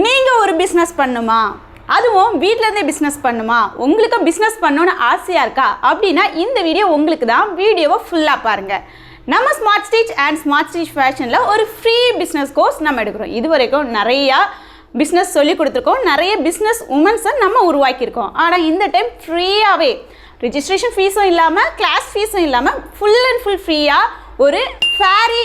நீங்கள் ஒரு பிஸ்னஸ் பண்ணுமா, அதுவும் வீட்டிலேருந்தே பிஸ்னஸ் பண்ணுமா, உங்களுக்கு பிஸ்னஸ் பண்ணணும்னு ஆசையாக இருக்கா அப்படின்னா இந்த வீடியோ உங்களுக்கு தான். வீடியோவை ஃபுல்லாக பாருங்கள். நம்ம smart stitch and smart stitch ஃபேஷனில் ஒரு ஃப்ரீ பிஸ்னஸ் கோர்ஸ் நம்ம எடுக்கிறோம். இது வரைக்கும் நிறையா பிஸ்னஸ் சொல்லி கொடுத்துருக்கோம், நிறைய பிஸ்னஸ் உமன்ஸை நம்ம உருவாக்கியிருக்கோம். ஆனால் இந்த டைம் ஃப்ரீயாகவே ரிஜிஸ்ட்ரேஷன் ஃபீஸும் இல்லாமல் கிளாஸ் ஃபீஸும் இல்லாமல் ஃபுல் அண்ட் ஃபுல் ஃப்ரீயாக ஒரு ஃபேரி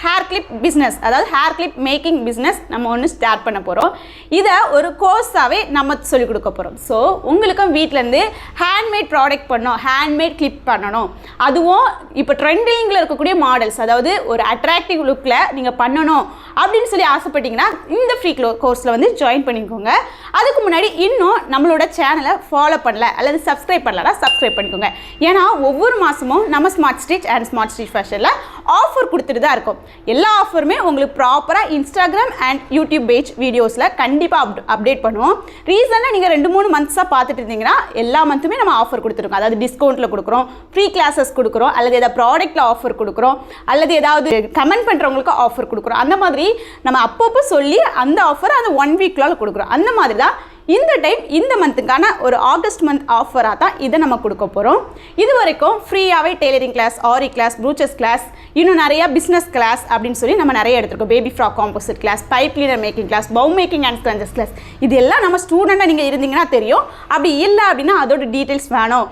ஹேர் கிளிப் பிஸ்னஸ், அதாவது ஹேர் கிளிப் மேக்கிங் பிஸ்னஸ் நம்ம ஒன்று ஸ்டார்ட் பண்ண போகிறோம். இதை ஒரு கோர்ஸாகவே நம்ம சொல்லிக் கொடுக்க போகிறோம். ஸோ உங்களுக்கும் வீட்டிலேருந்து ஹேண்ட்மேட் ப்ராடக்ட் பண்ணணும், ஹேண்ட்மேட் கிளிப் பண்ணணும், அதுவும் இப்போ ட்ரெண்டிங்கில் இருக்கக்கூடிய மாடல்ஸ், அதாவது ஒரு அட்ராக்டிவ் லுக்கில் நீங்கள் பண்ணணும் அப்படின்னு சொல்லி ஆசைப்பட்டீங்கன்னா இந்த ஃப்ரீ கோர்ஸில் வந்து ஜாயின் பண்ணிக்கோங்க. அதுக்கு முன்னாடி இன்னும் நம்மளோட சேனலை ஃபாலோ பண்ணல அல்லது சப்ஸ்கிரைப் பண்ணலன்னா சப்ஸ்கிரைப் பண்ணிக்கோங்க. ஏன்னா ஒவ்வொரு மாதமும் நம்ம smart stitch and smart stitch ஃபேஷனில் ஆஃபர் கொடுத்துட்டு தான் இருக்கும். எல்லா ஆஃபருமே உங்களுக்கு ப்ராப்பராக இன்ஸ்டாகிராம் அண்ட் யூடியூப் பேஜ் வீடியோஸில் கண்டிப்பாக அப்டேட் பண்ணுவோம். ரீசனாக நீங்கள் 2-3 மந்த்ஸாக பார்த்துட்டு இருந்தீங்கன்னா எல்லா மந்த்துமே நம்ம ஆஃபர் கொடுத்துருக்கோம். அதாவது டிஸ்கவுண்ட்டில் கொடுக்குறோம், ஃப்ரீ கிளாஸஸ் கொடுக்குறோம், அல்லது ஏதாவது ப்ராடக்ட்டில் ஆஃபர் கொடுக்குறோம், அல்லது ஏதாவது கமெண்ட் பண்ணுறவங்களுக்கு ஆஃபர் கொடுக்குறோம். அந்த மாதிரி நம்ம அப்பப்போ சொல்லி அந்த ஆஃபர் அந்த 1 வீக்லால் கொடுக்குறோம். அந்த மாதிரி தான் இந்த டைம் இந்த மந்த்துக்கான ஒரு ஆகஸ்ட் மந்த் ஆஃபராக தான் இதை நம்ம கொடுக்க போகிறோம். இது வரைக்கும் ஃப்ரீயாகவே tailoring class, aari class, brooches class, இன்னும் நிறையா பிஸ்னஸ் கிளாஸ் அப்படின்னு சொல்லி நம்ம நிறைய எடுத்துருக்கோம். Baby frock composite class, pipe cleaner making class, bow making and scrunchies class. இது எல்லாம் நம்ம ஸ்டூடெண்ட்டாக நீங்கள் இருந்தீங்கன்னா தெரியும். அப்படி இல்லை அப்படின்னா அதோட டீட்டெயில்ஸ் வேணும்,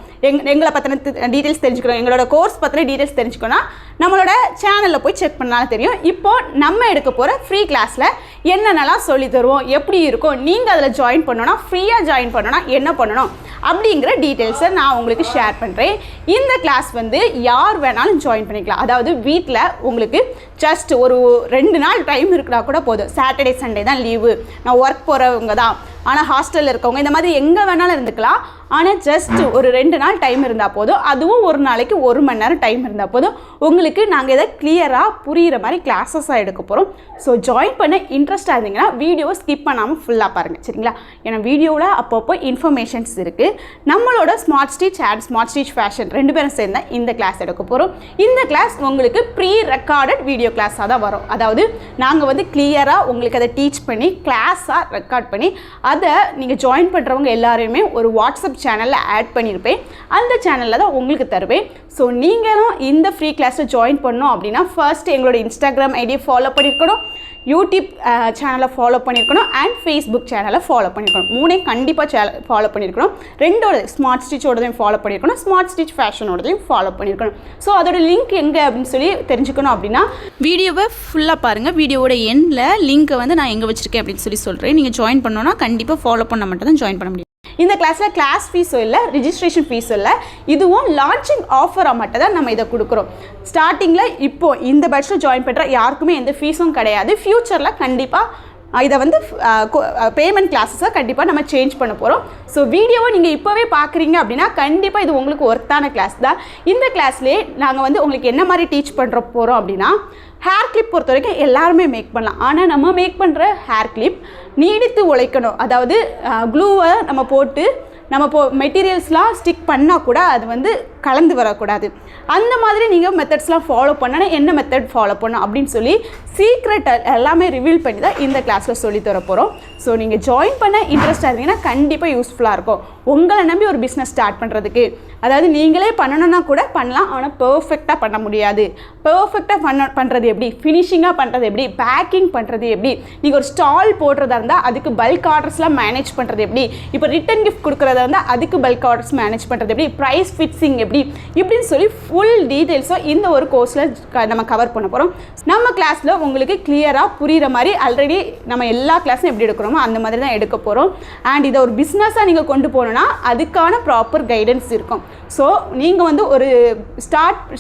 எங்களை பற்றின டீட்டெயில்ஸ் தெரிஞ்சுக்கணும், எங்களோட கோர்ஸ் பற்றின டீட்டெயில்ஸ் தெரிஞ்சுக்கணும்னா நம்மளோட சேனலில் போய் செக் பண்ணாலும் தெரியும். இப்போது நம்ம எடுக்க போகிற ஃப்ரீ கிளாஸில் என்னென்னலாம் சொல்லி தருவோம், எப்படி இருக்கும், நீங்கள் அதில் ஜாயின் பண்ணணும்னா, ஃப்ரீயாக ஜாயின் பண்ணணும்னா என்ன பண்ணணும் அப்படிங்கிற டீட்டெயில்ஸை நான் உங்களுக்கு ஷேர் பண்ணுறேன். இந்த கிளாஸ் வந்து யார் வேணாலும் ஜாயின் பண்ணிக்கலாம். அதாவது வீட்டில் உங்களுக்கு ஜஸ்ட் ஒரு 2 நாள் டைம் இருக்குன்னா கூட போதும். சாட்டர்டே சண்டே தான் லீவு, நான் ஒர்க் போகிறவங்க தான், ஆனால் ஹாஸ்டலில் இருக்கவங்க இந்த மாதிரி எங்கே வேணாலும் இருந்துக்கலாம். ஆனால் ஜஸ்ட் ஒரு 2 நாள் டைம் இருந்தால் போதும், அதுவும் ஒரு நாளைக்கு 1 மணி நேரம் டைம் இருந்தால் போதும். உங்களுக்கு நாங்கள் இதை கிளியராக புரிகிற மாதிரி கிளாஸஸாக எடுக்க போகிறோம். ஸோ ஜாயின் பண்ண இன்ட்ரெஸ்ட்டாக இருந்தீங்கன்னா வீடியோவை ஸ்கிப் பண்ணாமல் ஃபுல்லாக பாருங்கள், சரிங்களா? ஏன்னா வீடியோவில் அப்பப்போ இன்ஃபர்மேஷன்ஸ் இருக்குது. நம்மளோட smart stitch and smart stitch fashion 2 பேரும் சேர்ந்தால் இந்த கிளாஸ் எடுக்க போகிறோம். இந்த கிளாஸ் உங்களுக்கு ப்ரீ ரெக்கார்டட் வீடியோ கிளாஸாக தான் வரும். அதாவது நாங்கள் வந்து கிளியராக உங்களுக்கு அதை டீச் பண்ணி கிளாஸாக ரெக்கார்ட் பண்ணி அதை நீங்கள் ஜாயின் பண்ணுறவங்க எல்லாரையுமே ஒரு வாட்ஸ்அப் சேனலில் ஆட் பண்ணியிருப்பேன். அந்த சேனலில் தான் உங்களுக்கு தருவேன். ஸோ நீங்களும் இந்த ஃப்ரீ கிளாஸில் ஜாயின் பண்ணோம் அப்படின்னா ஃபர்ஸ்ட் எங்களோட இன்ஸ்டாகிராம் ஐடியை ஃபாலோ பண்ணியிருக்கணும், யூடியூப் சேனலை ஃபாலோ பண்ணியிருக்கணும் அண்ட் ஃபேஸ்புக் சேனலை ஃபாலோ பண்ணியிருக்கணும். 3 கண்டிப்பாக ஃபாலோ பண்ணியிருக்கணும். 2 ஸ்மார்ட் ஸ்டிச்சோடதையும் ஃபாலோ பண்ணியிருக்கணும், ஸ்மார்ட் ஸ்டிச் ஃபேஷனோடதையும் ஃபாலோ பண்ணியிருக்கணும். ஸோ அதோட லிங்க் எங்கே அப்படின்னு சொல்லி தெரிஞ்சுக்கணும் அப்படின்னா வீடியோவை ஃபுல்லாக பாருங்கள். வீடியோவோட எண்டில் லிங்க்கை வந்து நான் எங்கே வச்சுருக்கேன் அப்படின்னு சொல்லி சொல்கிறேன். நீங்கள் ஜாயின் பண்ணோன்னா கண்டிப்பாக ஃபாலோ பண்ண மட்டும் தான் ஜாயின் பண்ண முடியும். இந்த கிளாஸில் கிளாஸ் ஃபீஸும் இல்லை, ரிஜிஸ்ட்ரேஷன் ஃபீஸும் இல்லை, இதுவும் லான்ச்சிங் ஆஃபராக மட்டும் தான் நம்ம இதை கொடுக்குறோம். ஸ்டார்டிங்கில் இப்போது இந்த பேட்சில் ஜாயின் பண்ணுற யாருக்குமே எந்த ஃபீஸும் கிடையாது. ஃப்யூச்சரில் கண்டிப்பாக இதை வந்து பேமெண்ட் கிளாஸஸை கண்டிப்பாக நம்ம சேஞ்ச் பண்ண போகிறோம். ஸோ வீடியோவை நீங்கள் இப்போவே பார்க்குறீங்க அப்படின்னா கண்டிப்பாக இது உங்களுக்கு ஒர்த்தான கிளாஸ் தான். இந்த கிளாஸ்லேயே நாங்கள் வந்து உங்களுக்கு என்ன மாதிரி டீச் பண்ணுற போகிறோம் அப்படின்னா, ஹேர் கிளிப் பொறுத்த வரைக்கும் எல்லாருமே மேக் பண்ணலாம். ஆனால் நம்ம மேக் பண்ணுற ஹேர் கிளிப் நீடித்து உழைக்கணும். அதாவது க்ளூவை நம்ம போட்டு நம்ம மெட்டீரியல்ஸ்லாம் ஸ்டிக் பண்ணால் கூட அது வந்து கலந்து வரக்கூடாது. அந்த மாதிரி நீங்கள் மெத்தட்ஸ்லாம் ஃபாலோ பண்ணனா என்ன மெத்தட் ஃபாலோ பண்ணணும் அப்படின்னு சொல்லி சீக்ரெட் எல்லாமே ரிவீல் பண்ணி தான் இந்த கிளாஸில் சொல்லித்தர போகிறோம். ஸோ நீங்கள் ஜாயின் பண்ண இன்ட்ரெஸ்டாக இருந்தீங்கன்னா கண்டிப்பாக யூஸ்ஃபுல்லாக இருக்கும். உங்களை நம்பி ஒரு பிஸ்னஸ் ஸ்டார்ட் பண்ணுறதுக்கு, அதாவது நீங்களே பண்ணணுன்னா கூட பண்ணலாம், ஆனால் பர்ஃபெக்டாக பண்ண முடியாது. பர்ஃபெக்டாக பண்ணுறது எப்படி, ஃபினிஷிங்காக பண்ணுறது எப்படி, பேக்கிங் பண்ணுறது எப்படி, நீங்கள் ஒரு ஸ்டால் போடுறதா இருந்தால் அதுக்கு பல்க் ஆர்டர்ஸ்லாம் மேனேஜ் பண்ணுறது எப்படி, இப்போ ரிட்டன் கிஃப்ட் கொடுக்குறதா இருந்தால் அதுக்கு பல்க் ஆர்டர்ஸ் மேனேஜ் பண்ணுறது எப்படி, ப்ரைஸ் ஃபிக்ஸிங் எப்படி, இப்படின்னு சொல்லி ஃபுல் டீட்டெயில்ஸும் இந்த ஒரு கோர்ஸில் நம்ம கவர் பண்ண போகிறோம். நம்ம கிளாஸில் உங்களுக்கு கிளியராக புரிகிற மாதிரி ஆல்ரெடி நம்ம எல்லா கிளாஸும் எப்படி எடுக்கிறோமோ அந்த மாதிரி தான் எடுக்க போகிறோம். அண்ட் இதை ஒரு பிஸ்னஸாக நீங்கள் கொண்டு போகணுன்னா அதுக்கான ப்ராப்பர் கைடன்ஸ் இருக்கும். ஸோ நீங்கள் வந்து ஒரு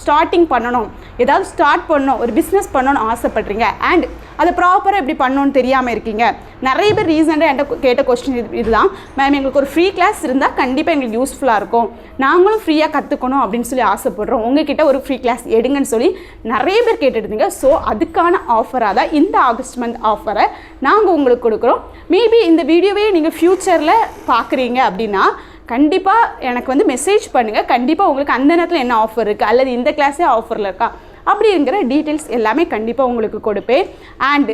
ஸ்டார்டிங் பண்ணணும், ஏதாவது ஸ்டார்ட் பண்ணணும், ஒரு பிஸ்னஸ் பண்ணணும்னு ஆசைப்படுறீங்க அண்ட் அதை ப்ராப்பராக எப்படி பண்ணணும்னு தெரியாமல் இருக்கீங்க. நிறைய பேர் ரீசெண்டாக என்கிட்ட கேட்ட கொஸ்டின் இதுதான், மேம் எங்களுக்கு ஒரு ஃப்ரீ கிளாஸ் இருந்தால் கண்டிப்பாக எங்களுக்கு யூஸ்ஃபுல்லாக இருக்கும், நாங்களும் ஃப்ரீயாக கற்றுக்கணும் அப்படின்னு சொல்லி ஆசைப்படுறோம், உங்ககிட்ட ஒரு ஃப்ரீ கிளாஸ் எடுங்கன்னு சொல்லி நிறைய பேர் கேட்டுருந்தீங்க. ஸோ அதுக்கான ஆஃபராக தான் இந்த ஆகஸ்ட் மந்த் ஆஃபரை நாங்கள் உங்களுக்கு கொடுக்குறோம். மேபி இந்த வீடியோவே நீங்கள் ஃப்யூச்சரில் பார்க்குறீங்க அப்படின்னா கண்டிப்பாக எனக்கு வந்து மெசேஜ் பண்ணுங்கள். கண்டிப்பாக உங்களுக்கு அந்த நேரத்தில் என்ன ஆஃபர் இருக்குது அல்லது இந்த கிளாஸே ஆஃபரில் இருக்கா அப்படிங்கிற டீட்டெயில்ஸ் எல்லாமே கண்டிப்பாக உங்களுக்கு கொடுப்பேன். அண்ட்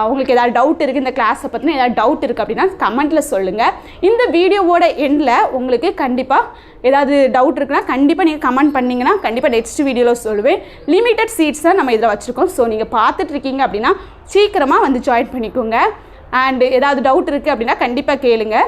உங்களுக்கு ஏதாவது டவுட் இருக்குது, இந்த கிளாஸை பற்றின ஏதாவது டவுட் இருக்குது அப்படின்னா கமெண்ட்டில் சொல்லுங்கள். இந்த வீடியோவோட எண்டில் உங்களுக்கு கண்டிப்பாக ஏதாவது டவுட் இருக்குன்னா கண்டிப்பாக நீங்கள் கமெண்ட் பண்ணிங்கன்னா கண்டிப்பாக நெக்ஸ்ட் வீடியோவில் சொல்லுவேன். லிமிட்டட் சீட்ஸ் தான் நம்ம இதில் வச்சுருக்கோம். ஸோ நீங்கள் பார்த்துட்ருக்கீங்க அப்படின்னா சீக்கிரமாக வந்து ஜாயின் பண்ணிக்கோங்க. அண்ட் ஏதாவது டவுட் இருக்குது அப்படின்னா கண்டிப்பாக கேளுங்க.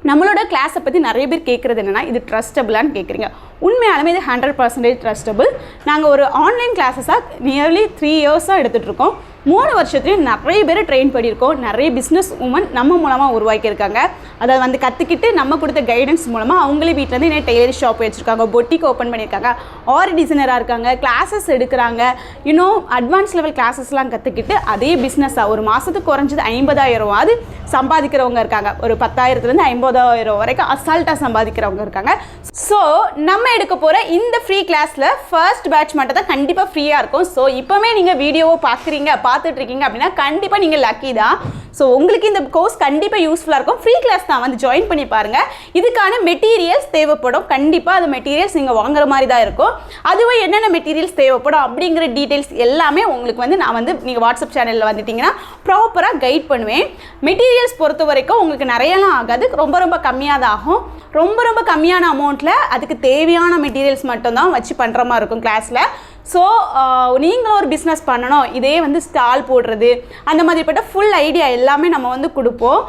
நம்மளோட கிளாஸை பற்றி நிறைய பேர் கேட்குறது என்னென்னா இது ட்ரஸ்டபுளான்னு கேட்குறீங்க. உண்மையாலுமே இது 100% ட்ரஸ்டபுள். நாங்கள் ஒரு ஆன்லைன் கிளாஸஸாக நியர்லி 3 இயர்ஸாக எடுத்துகிட்ருக்கோம். 3 வருஷத்துலேயும் நிறைய பேர் ட்ரெயின் பண்ணியிருக்கோம். நிறைய பிஸ்னஸ் உமன் நம்ம மூலமாக உருவாக்கியிருக்காங்க. அதை வந்து கற்றுக்கிட்டு நம்ம கொடுத்த கைடன்ஸ் மூலமாக அவங்களே வீட்டிலேருந்து என்ன டெய்லரிங் ஷாப் வச்சுருக்காங்க, பொட்டிக் ஓப்பன் பண்ணியிருக்காங்க, ஆரி டிசைனராக இருக்காங்க, கிளாஸஸ் எடுக்கிறாங்க, இன்னும் அட்வான்ஸ் லெவல் கிளாஸஸ்லாம் கற்றுக்கிட்டு அதே பிஸ்னஸாக ஒரு மாதத்துக்கு குறைஞ்சது 50,000 சம்பாதிக்கிறவங்க இருக்காங்க. ஒரு 10,000லேருந்து 50,000 வரைக்கும் அசால்ட்டாக சம்பாதிக்கிறவங்க இருக்காங்க. ஸோ நம்ம எடுக்க போகிற இந்த ஃப்ரீ கிளாஸில் ஃபர்ஸ்ட் பேட்ச் மட்டும் தான் கண்டிப்பாக ஃப்ரீயாக இருக்கும். ஸோ இப்போவே நீங்கள் வீடியோவை பார்த்துட்டு இருக்கீங்க அப்படின்னா கண்டிப்பாக நீங்கள் லக்கி தான். ஸோ உங்களுக்கு இந்த கோர்ஸ் கண்டிப்பாக யூஸ்ஃபுல்லாக இருக்கும். ஃப்ரீ கிளாஸ் தான், வந்து ஜாயின் பண்ணி பாருங்கள். இதுக்கான மெட்டீரியல்ஸ் தேவைப்படும். கண்டிப்பாக அது மெட்டீரியல்ஸ் நீங்கள் வாங்குற மாதிரி தான் இருக்கும். அதுவே என்னென்ன மெட்டீரியல்ஸ் தேவைப்படும் அப்படிங்கிற டீட்டெயில்ஸ் எல்லாமே உங்களுக்கு வந்து நான் வந்து நீங்கள் வாட்ஸ்அப் சேனலில் வந்துட்டிங்கன்னா ப்ராப்பராக கைட் பண்ணுவேன். மெட்டீரியல்ஸ் பொறுத்த வரைக்கும் உங்களுக்கு நிறையலாம் ஆகாது, ரொம்ப கம்மியாக தான் ஆகும். ரொம்ப கம்மியான அமௌண்ட்டில் அதுக்கு தேவையான மெட்டீரியல்ஸ் மட்டும்தான் வச்சு பண்ணுற மாதிரி இருக்கும் கிளாஸில். ஸோ நீங்களும் ஒரு பிஸ்னஸ் பண்ணணும், இதே வந்து ஸ்டால் போடுறது அந்த மாதிரிப்பட்ட ஃபுல் ஐடியா எல்லாமே நம்ம வந்து கொடுப்போம்.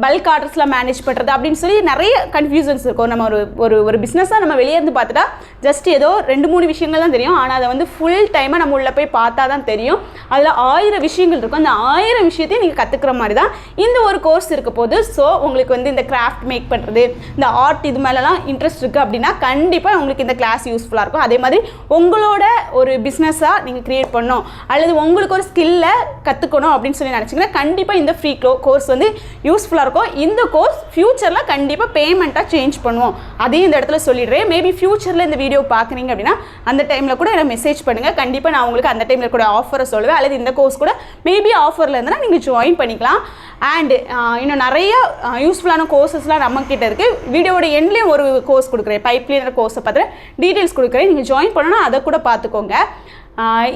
பல்க் ஆர்டர்ஸ்லாம் மேனேஜ் பண்ணுறது அப்படின்னு சொல்லி நிறைய கன்ஃபியூஷன்ஸ் இருக்கும். நம்ம ஒரு பிஸ்னஸாக நம்ம வெளியே இருந்து பார்த்துட்டா ஜஸ்ட் ஏதோ 2-3 விஷயங்கள் தான் தெரியும். ஆனால் அதை வந்து ஃபுல் டைமாக நம்ம உள்ளே போய் பார்த்தா தான் தெரியும். அதில் 1000 விஷயங்கள் இருக்கும். அந்த 1000 விஷயத்தையும் நீங்கள் கற்றுக்கிற மாதிரி தான் இந்த ஒரு கோர்ஸ் இருக்க போது. ஸோ உங்களுக்கு வந்து இந்த கிராஃப்ட் மேக் பண்ணுறது, இந்த ஆர்ட் இது மேலெலாம் இன்ட்ரெஸ்ட் இருக்குது அப்படின்னா கண்டிப்பாக உங்களுக்கு இந்த கிளாஸ் யூஸ்ஃபுல்லாக இருக்கும். அதே மாதிரி உங்களோட ஒரு பிஸ்னஸாக நீங்கள் க்ரியேட் பண்ணணும் அல்லது உங்களுக்கு ஒரு ஸ்கில்லை கற்றுக்கணும் அப்படின்னு சொல்லி நினச்சிங்கன்னா கண்டிப்பாக இந்த ஃப்ரீ கோர்ஸ் வந்து யூஸ்ஃபுல்லாக இருக்கும். இந்த கோர்ஸ் ஃப்யூச்சரில் கண்டிப்பாக பேமெண்ட்டாக சேஞ்ச் பண்ணுவோம். அதையும் இந்த இடத்துல சொல்லிடுறேன். மேபி ஃப்யூச்சரில் இந்த வீடியோ பார்க்குறீங்க அப்படின்னா அந்த டைமில் கூட எனக்கு மெசேஜ் பண்ணுங்கள். கண்டிப்பாக நான் உங்களுக்கு அந்த டைமில் கூட ஆஃபரை சொல்லுவேன். அல்லது இந்த கோர்ஸ் கூட மேபி ஆஃபரில் இருந்தனா நீங்கள் ஜாயின் பண்ணிக்கலாம். அண்ட் இன்னும் நிறைய யூஸ்ஃபுல்லான கோர்சஸ்லாம் நம்மக்கிட்ட இருக்குது. வீடியோட எண்ட்லேயும் ஒரு கோர்ஸ் கொடுக்குறேன், பைப் கிளீனர் கோர்ஸை பார்த்து டீட்டெயில்ஸ் கொடுக்குறேன். நீங்கள் ஜாயின் பண்ணணும்னா அதை கூட பார்த்துக்கோங்க.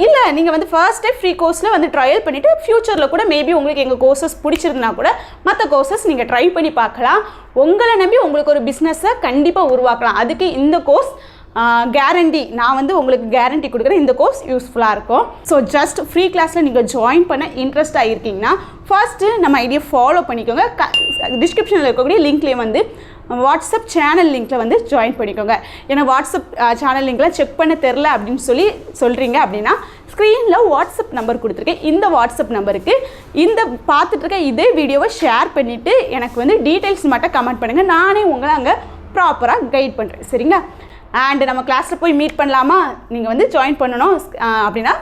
இல்லை நீங்கள் வந்து ஃபர்ஸ்ட் ஃப்ரீ கோர்ஸில் வந்து ட்ரையல் பண்ணிவிட்டு ஃப்யூச்சரில் கூட மேபி உங்களுக்கு எங்கள் கோர்சஸ் பிடிச்சிருந்தா கூட மற்ற கோர்சஸ் நீங்கள் ட்ரை பண்ணி பார்க்கலாம். உங்களை நம்பி உங்களுக்கு ஒரு பிஸ்னஸை கண்டிப்பாக உருவாக்கலாம். அதுக்கு இந்த கோர்ஸ் கேரண்டி, நான் வந்து உங்களுக்கு கேரண்டி கொடுக்குறேன். இந்த கோர்ஸ் யூஸ்ஃபுல்லாக இருக்கும். ஸோ ஜஸ்ட் ஃப்ரீ கிளாஸில் நீங்கள் ஜாயின் பண்ண இன்ட்ரெஸ்ட் ஆகிருக்கீங்கன்னா ஃபர்ஸ்ட்டு நம்ம ஐடியா ஃபாலோ பண்ணிக்கோங்க. டிஸ்கிரிப்ஷனில் இருக்கக்கூடிய லிங்க்லேயே வந்து வாட்ஸ்அப் சேனல் லிங்க்கில் வந்து ஜாயின் பண்ணிக்கோங்க. ஏன்னா வாட்ஸ்அப் சேனல் லிங்க்கில் செக் பண்ண தெரில அப்படின்னு சொல்கிறீங்க அப்படின்னா ஸ்க்ரீனில் வாட்ஸ்அப் நம்பர் கொடுத்துருக்கேன். இந்த வாட்ஸ்அப் நம்பருக்கு இந்த பார்த்துட்ருக்க இதே வீடியோவை ஷேர் பண்ணிவிட்டு எனக்கு வந்து டீட்டெயில்ஸ் மட்டும் கமெண்ட் பண்ணுங்கள். நானே உங்களை அங்கே ப்ராப்பராக கைட் பண்ணுறேன். சரிங்களா? அண்ட் நம்ம கிளாஸில் போய் மீட் பண்ணலாமா, நீங்கள் வந்து ஜாயின் பண்ணணும் அப்படின்னா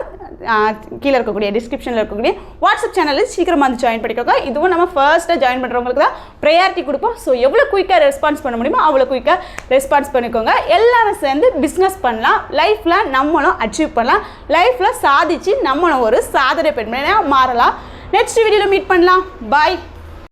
கீழே இருக்கக்கூடிய டிஸ்கிரிப்ஷனில் இருக்கக்கூடிய வாட்ஸ்அப் சேனலில் சீக்கிரமாக வந்து ஜாயின் பண்ணிக்கோங்க. இதுவும் நம்ம ஃபர்ஸ்ட்டாக ஜாயின் பண்ணுறவங்களுக்கு தான் ப்ரையாரிட்டி கொடுப்போம். ஸோ எவ்வளோ குயிக்காக ரெஸ்பான்ஸ் பண்ண முடியுமோ அவ்வளோ குயிக்காக ரெஸ்பான்ஸ் பண்ணிக்கோங்க. எல்லாரும் சேர்ந்து பிஸ்னஸ் பண்ணலாம், லைஃப்பில் நம்மளும் அச்சீவ் பண்ணலாம், லைஃப்பில் சாதிச்சு நம்மளும் ஒரு சாதனை பெண்மணியாக மாறலாம். நெக்ஸ்ட் வீடியோவில் மீட் பண்ணலாம். பாய்.